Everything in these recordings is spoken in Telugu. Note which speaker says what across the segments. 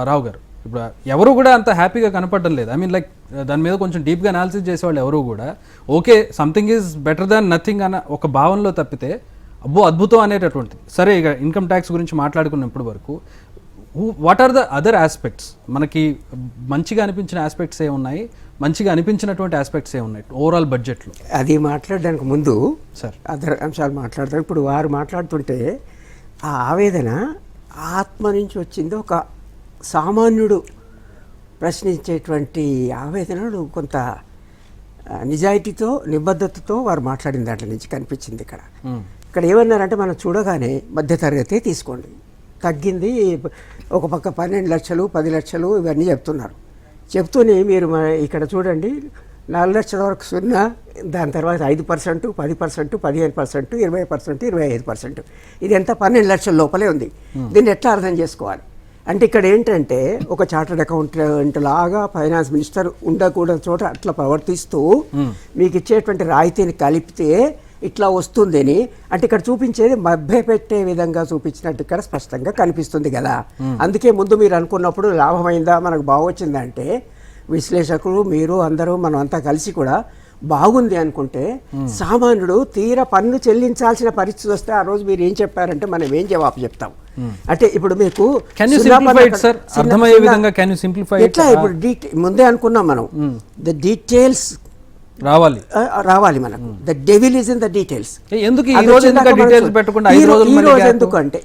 Speaker 1: రావు గారు, ఇప్పుడు ఎవరు కూడా అంత హ్యాపీగా కనపడడం లేదు. ఐ మీన్ లైక్ దాని మీద కొంచెం డీప్గా అనాలిసిస్ చేసేవాళ్ళు ఎవరు కూడా okay something is better than nothing అన్న ఒక భావనలో తప్పితే అబ్బో అద్భుతం అనేటటువంటిది. సరే ఇక ఇన్కమ్ ట్యాక్స్ గురించి మాట్లాడుకున్నప్పటి వరకు what are the other aspects, మనకి మంచిగా అనిపించిన ఆస్పెక్ట్స్ ఏ ఉన్నాయి, మంచిగా అనిపించినటువంటి ఆస్పెక్ట్స్ ఏ ఉన్నాయి ఓవరాల్ బడ్జెట్లో?
Speaker 2: అది మాట్లాడడానికి ముందు
Speaker 1: సార్
Speaker 2: అదర్ అంశాలు మాట్లాడతారు. ఇప్పుడు వారు మాట్లాడుతుంటే ఆ ఆవేదన ఆత్మ నుంచి వచ్చింది. ఒక సామాన్యుడు ప్రశ్నించేటువంటి ఆవేదనలు కొంత నిజాయితీతో నిబద్ధతతో వారు మాట్లాడిన దాంట్లో నుంచి కనిపించింది. ఇక్కడ ఏమన్నారంటే మనం చూడగానే మధ్యతరగతి తీసుకోండి, తగ్గింది ఒక పక్క 12 లక్షలు 10 లక్షలు ఇవన్నీ చెప్తున్నారు. చెప్తూనే మీరు ఇక్కడ చూడండి 4 లక్షల వరకు 0, దాని తర్వాత 5%, 10%, 15%, 20%, 25%, ఇది ఎంత 12 లక్షల లోపలే ఉంది. దీన్ని ఎట్లా అర్థం చేసుకోవాలి అంటే ఇక్కడ ఏంటంటే ఒక చార్టర్డ్ అకౌంటెంట్ లాగా ఫైనాన్స్ మినిస్టర్ ఉండకూడని చోట అట్లా ప్రవర్తిస్తూ మీకు ఇచ్చేటువంటి రాయితీని కలిపితే ఇట్లా వస్తుందని అంటే ఇక్కడ చూపించేది మభ్యపెట్టే విధంగా చూపించినట్టు ఇక్కడ స్పష్టంగా కనిపిస్తుంది కదా. అందుకే ముందు మీరు అనుకున్నప్పుడు లాభమైందా మనకు బాగొచ్చిందంటే విశ్లేషకులు మీరు అందరూ మనం అంతా కలిసి కూడా బాగుంది అనుకుంటే సామాన్యుడు తీర పన్ను చెల్లించాల్సిన పరిస్థితి వస్తే ఆ రోజు మీరు ఏం చెప్పారంటే మనం ఏం జవాబు చెప్తాం అంటే ఇప్పుడు మీకు ఎట్లా ఇప్పుడు ముందే అనుకున్నాం మనం ద డీటెయిల్స్ రావాలి మనకు. The devil is in the details. ఎందుకంటే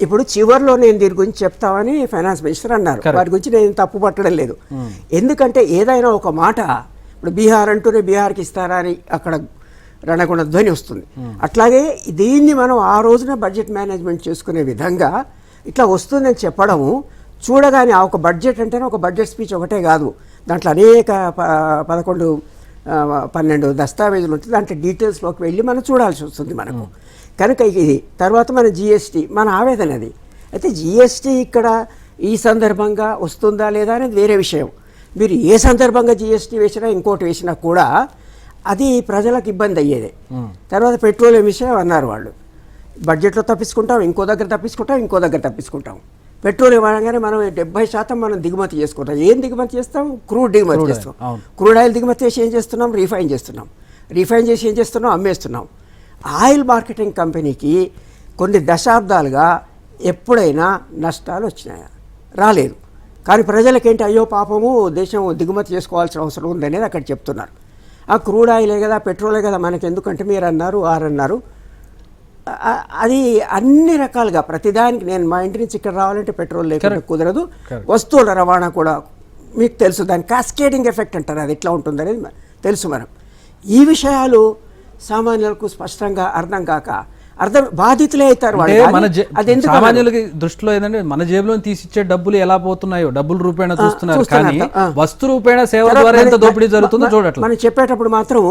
Speaker 2: ఇప్పుడు చివరిలో నేను దీని గురించి చెప్తామని ఫైనాన్స్ మినిస్టర్ అన్నారు. వారి గురించి నేను తప్పు పట్టడం లేదు. ఎందుకంటే ఏదైనా ఒక మాట ఇప్పుడు బీహార్ అంటూనే బీహార్కి ఇస్తారా అని అక్కడ రణగుణ ధ్వని వస్తుంది. అట్లాగే దీన్ని మనం ఆ రోజున బడ్జెట్ మేనేజ్మెంట్ చేసుకునే విధంగా ఇట్లా వస్తుందని చెప్పడము చూడగానే ఆ ఒక బడ్జెట్ అంటేనే ఒక బడ్జెట్ స్పీచ్ ఒకటే కాదు, దాంట్లో అనేక 11-12 దస్తావేజులు ఉంటుంది. దాంట్లో డీటెయిల్స్లోకి వెళ్ళి మనం చూడాల్సి వస్తుంది మనకు. కనుక ఇది తర్వాత మన జిఎస్టీ మన ఆవేదన అది. అయితే జిఎస్టీ ఇక్కడ ఈ సందర్భంగా వస్తుందా లేదా అనేది వేరే విషయం. మీరు ఏ సందర్భంగా జిఎస్టీ వేసినా ఇంకోటి వేసినా కూడా అది ప్రజలకు ఇబ్బంది అయ్యేదే. తర్వాత పెట్రోలియం విషయం అన్నారు వాళ్ళు, బడ్జెట్లో తప్పించుకుంటాం, ఇంకో దగ్గర తప్పించుకుంటాం, ఇంకో దగ్గర తప్పించుకుంటాం. పెట్రోలియం అనగానే మనం 70% మనం దిగుమతి చేసుకుంటాం. ఏం దిగుమతి చేస్తాం? క్రూడ్ దిగుమతి చేస్తాం. క్రూడ్ ఆయిల్ దిగుమతి చేసి ఏం చేస్తున్నాం? రీఫైన్ చేస్తున్నాం. రీఫైన్ చేసి ఏం చేస్తున్నాం? అమ్మేస్తున్నాం. ఆయిల్ మార్కెటింగ్ కంపెనీకి కొన్ని దశాబ్దాలుగా ఎప్పుడైనా నష్టాలు వచ్చినాయా? రాలేదు. కానీ ప్రజలకేంటి అయ్యో పాపము దేశం దిగుమతి చేసుకోవాల్సిన అవసరం ఉందనేది అక్కడ చెప్తున్నారు. ఆ క్రూడ్ ఆయిలే కదా పెట్రోలే కదా మనకి ఎందుకంటే మీరు అన్నారు వారన్నారు. అది అన్ని రకాలుగా ప్రతిదానికి నేను మా ఇంటి నుంచి ఇక్కడ రావాలంటే పెట్రోల్ లేకుండా కుదరదు. వస్తువుల రవాణా కూడా మీకు తెలుసు, దాని కాస్కేడింగ్ ఎఫెక్ట్ అంటారు, అది ఎట్లా ఉంటుందనేది తెలుసు. మనం ఈ విషయాలు సామాన్యులకు స్పష్టంగా అర్థం కాక బాధితులే అవుతారు.
Speaker 1: సామాన్యులకి దృష్టిలో ఏంటంటే మన జేబులో తీసిచ్చే డబ్బులు ఎలా పోతున్నాయో డబ్బుల రూపేణా చూస్తున్నారు, కానీ వస్తు రూపేణా సేవల ద్వారా ఎంత దోపిడీ జరుగుతుందో చూడట్లేదు.
Speaker 2: మనం చెప్పేటప్పుడు మాత్రం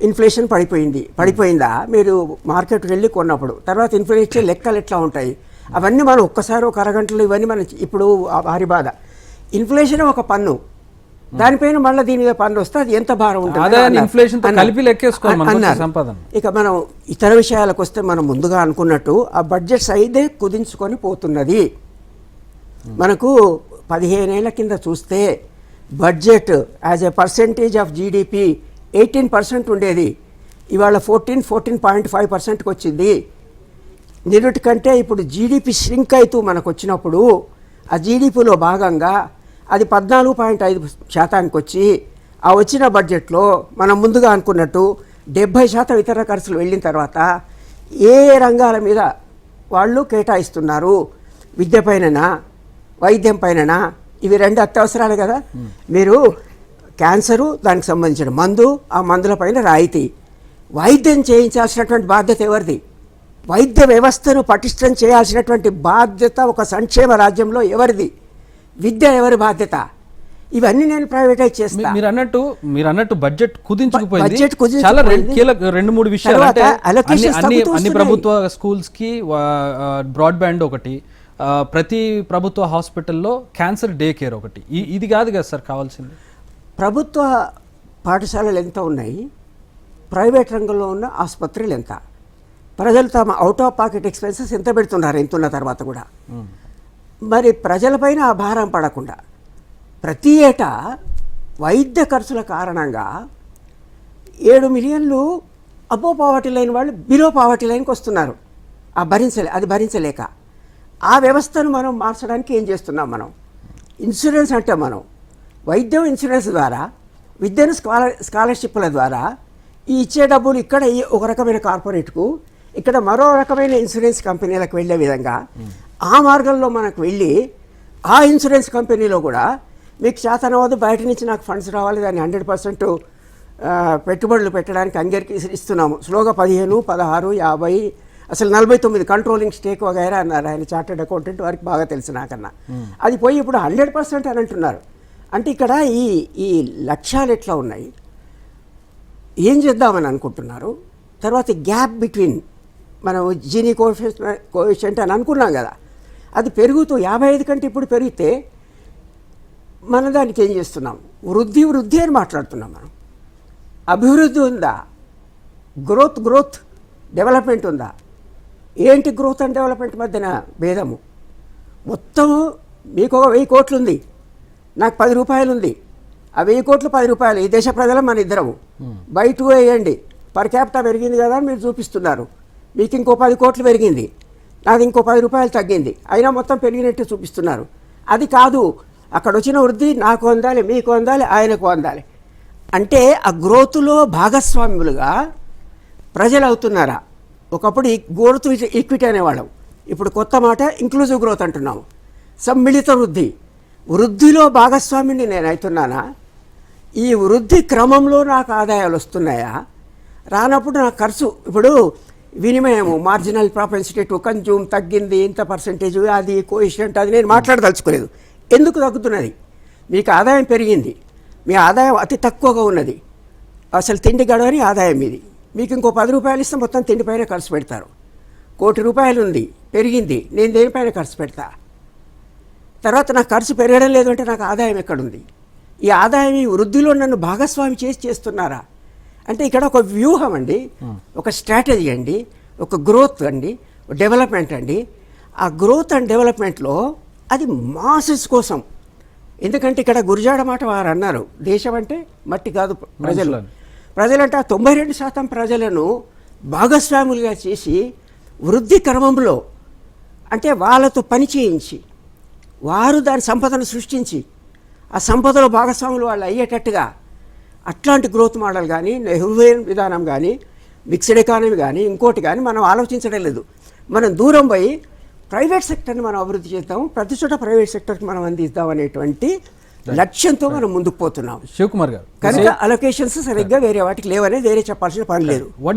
Speaker 2: ఇన్ఫ్లేషన్ పడిపోయిందా మీరు మార్కెట్కి వెళ్ళి కొన్నప్పుడు, తర్వాత ఇన్ఫ్లేషన్ లెక్కలు ఎట్లా ఉంటాయి అవన్నీ మనం ఒక్కసారి ఒక అరగంటలో ఇవన్నీ మనం ఇప్పుడు భారీ బాధ. ఇన్ఫ్లేషన్ ఒక పన్ను, దానిపైన మళ్ళీ దీని మీద పన్ను వస్తే అది ఎంత భారం ఉంటుంది. ఇక మనం ఇతర విషయాలకు వస్తే మనం ముందుగా అనుకున్నట్టు ఆ బడ్జెట్ సైదే కుదించుకొని పోతున్నది. మనకు 15 ఏళ్ల కింద చూస్తే budget as a percentage of GDP 18% ఉండేది, ఇవాళ 14.5%కి వచ్చింది. నిరుటికంటే ఇప్పుడు జీడిపి ష్రింక్ అవుతూ మనకు వచ్చినప్పుడు ఆ జీడిపిలో భాగంగా అది 14.5% వచ్చి ఆ వచ్చిన బడ్జెట్లో మనం ముందుగా అనుకున్నట్టు 70% ఇతర ఖర్చులు వెళ్ళిన తర్వాత ఏ రంగాల మీద వాళ్ళు కేటాయిస్తున్నారు, విద్య పైననా వైద్యం పైననా, ఇవి 2 అత్యవసరాలు కదా. మీరు క్యాన్సరు దానికి సంబంధించిన మందు, ఆ మందుల పైన రాయితీ, వైద్యం చేయించాల్సినటువంటి బాధ్యత ఎవరిది? వైద్య వ్యవస్థను పటిష్టం చేయాల్సినటువంటి బాధ్యత ఒక సంక్షేమ రాజ్యంలో ఎవరిది? విద్య ఎవరి బాధ్యత? ఇవన్నీ నేను ప్రైవేటైజ్ చేస్తాను.
Speaker 1: మీరు అన్నట్టు బడ్జెట్ కుదించుకుపోయింది. చాలా కీలక 2-3 విషయాలు. అన్ని ప్రభుత్వ స్కూల్స్ కి బ్రాడ్బ్యాండ్ ఒకటి, ప్రతి ప్రభుత్వ హాస్పిటల్లో క్యాన్సర్ డే కేర్ ఒకటి. ఇది కాదు కదా సార్ కావాల్సింది.
Speaker 2: ప్రభుత్వ పాఠశాలలు ఎంత ఉన్నాయి, ప్రైవేట్ రంగంలో ఉన్న ఆసుపత్రులు ఎంత, ప్రజలు తమ అవుట్ ఆఫ్ పాకెట్ ఎక్స్పెన్సెస్ ఎంత పెడుతున్నారు, ఎంత ఉన్న తర్వాత కూడా మరి ప్రజలపైన ఆ భారం పడకుండా ప్రతి ఏటా వైద్య ఖర్చుల కారణంగా 7 మిలియన్లు అబో పావర్టీ లైన్ వాళ్ళు బిలో పావర్టీ లైన్కి వస్తున్నారు. అది భరించలేక ఆ వ్యవస్థను మనం మార్చడానికి ఏం చేస్తున్నాం? మనం ఇన్సూరెన్స్ అంటే మనం వైద్యం ఇన్సూరెన్స్ ద్వారా, విద్యను స్కాలర్షిప్ల ద్వారా ఈ ఇచ్చే డబ్బులు ఇక్కడ ఒక రకమైన కార్పొరేట్కు, ఇక్కడ మరో రకమైన ఇన్సూరెన్స్ కంపెనీలకు వెళ్ళే విధంగా ఆ మార్గంలో మనకు వెళ్ళి ఆ ఇన్సూరెన్స్ కంపెనీలో కూడా మీకు చేతనవద్దు, బయట నుంచి నాకు ఫండ్స్ రావాలి, దాన్ని 100% పెట్టుబడులు పెట్టడానికి అంగీకరిస్తున్నాము. స్లోగా 15, 16, 50 అసలు 49 కంట్రోలింగ్ స్టేక్ వగైరా అన్నారు. ఆయన చార్టెడ్ అకౌంటెంట్ వారికి బాగా తెలుసు నాకన్నా. అది పోయి ఇప్పుడు 100% అని అంటున్నారు. అంటే ఇక్కడ ఈ లక్ష్యాలు ఎట్లా ఉన్నాయి, ఏం చేద్దామని అనుకుంటున్నారు? తర్వాత గ్యాప్ బిట్వీన్ మనం జీనీ కోఎఫిషియంట్ అని అనుకున్నాం కదా, అది పెరుగుతూ 55 కంటే ఇప్పుడు పెరిగితే మనం దానికి ఏం చేస్తున్నాం? వృద్ధి అని మాట్లాడుతున్నాం. మనం అభివృద్ధి ఉందా? గ్రోత్ డెవలప్మెంట్ ఉందా? ఏంటి గ్రోత్ అండ్ డెవలప్మెంట్ మధ్యన భేదము? మొత్తము మీకు ఒక 1000 కోట్లు ఉంది, నాకు 10 రూపాయలు ఉంది. ఆ 1000 కోట్లు 10 రూపాయలు ఈ దేశ ప్రజల మన ఇద్దరము బై 2 వేయండి, పర్ క్యాపిటా పెరిగింది కదా అని మీరు చూపిస్తున్నారు. మీకు ఇంకో 10 కోట్లు పెరిగింది, నాది ఇంకో 10 రూపాయలు తగ్గింది, అయినా మొత్తం పెరిగినట్టు చూపిస్తున్నారు. అది కాదు, అక్కడ వచ్చిన వృద్ధి నాకు అందాలి, మీకు అందాలి, ఆయనకు అందాలి. అంటే ఆ గ్రోత్లో భాగస్వామ్యులుగా ప్రజలు అవుతున్నారా? ఒకప్పుడు ఈ గ్రోత్ ఈక్విటీ అనేవాళ్ళం, ఇప్పుడు కొత్త మాట ఇంక్లూజివ్ గ్రోత్ అంటున్నాము. సమ్మిళిత వృద్ధిలో భాగస్వామిని నేను అవుతున్నానా? ఈ వృద్ధి క్రమంలో నాకు ఆదాయాలు వస్తున్నాయా? రానప్పుడు నాకు ఖర్చు, ఇప్పుడు వినిమయము మార్జినల్ ప్రాపెన్సిటీ టు కన్జ్యూమ్ తగ్గింది, ఇంత పర్సెంటేజ్, అది కోఎఫిషియంట్, అది నేను మాట్లాడదలుచుకోలేదు. ఎందుకు తగ్గుతున్నది? మీకు ఆదాయం పెరిగింది, మీ ఆదాయం అతి తక్కువగా ఉన్నది, అసలు తిండి గడవని ఆదాయం ఇది. మీకు ఇంకో 10 రూపాయలు ఇస్తే మొత్తం తిండిపైన ఖర్చు పెడతారు. 1 కోటి రూపాయలు ఉంది, పెరిగింది, నేను దేనిపైన ఖర్చు పెడతా? తర్వాత నాకు ఖర్చు పెరగడం లేదు అంటే నాకు ఆదాయం ఎక్కడుంది? ఈ ఆదాయం ఈ వృద్ధిలో నన్ను భాగస్వామి చేస్తున్నారా? అంటే ఇక్కడ ఒక వ్యూహం అండి, ఒక స్ట్రాటజీ అండి, ఒక గ్రోత్ అండి, డెవలప్మెంట్ అండి. ఆ గ్రోత్ అండ్ డెవలప్మెంట్లో అది మాసెస్ కోసం. ఎందుకంటే ఇక్కడ గురజాడ మాట వారు అన్నారు, దేశం అంటే మట్టి కాదు ప్రజలంటే ఆ 92% ప్రజలను భాగస్వాములుగా చేసి వృద్ధి క్రమంలో అంటే వాళ్ళతో పని చేయించి వారు దాని సంపదను సృష్టించి ఆ సంపదలో భాగస్వాములు వాళ్ళు అయ్యేటట్టుగా అట్లాంటి గ్రోత్ మోడల్ కానీ, నెహ్రూవియన్ విధానం కానీ, మిక్స్డ్ ఎకానమీ కానీ, ఇంకోటి కానీ మనం ఆలోచించడం లేదు. మనం దూరం పోయి ప్రైవేట్ సెక్టర్ని మనం అభివృద్ధి చేద్దాము, ప్రతి చోట ప్రైవేట్ సెక్టర్కి మనం అందిద్దాం అనేటువంటి లక్ష్యంతో మనం ముందుకు పోతున్నాం.
Speaker 1: శివకుమార్ గారు,
Speaker 2: కనుక అలొకేషన్స్ సరిగ్గా వేరే వాటికి లేవనే వేరే చెప్పాల్సిన పని లేదు.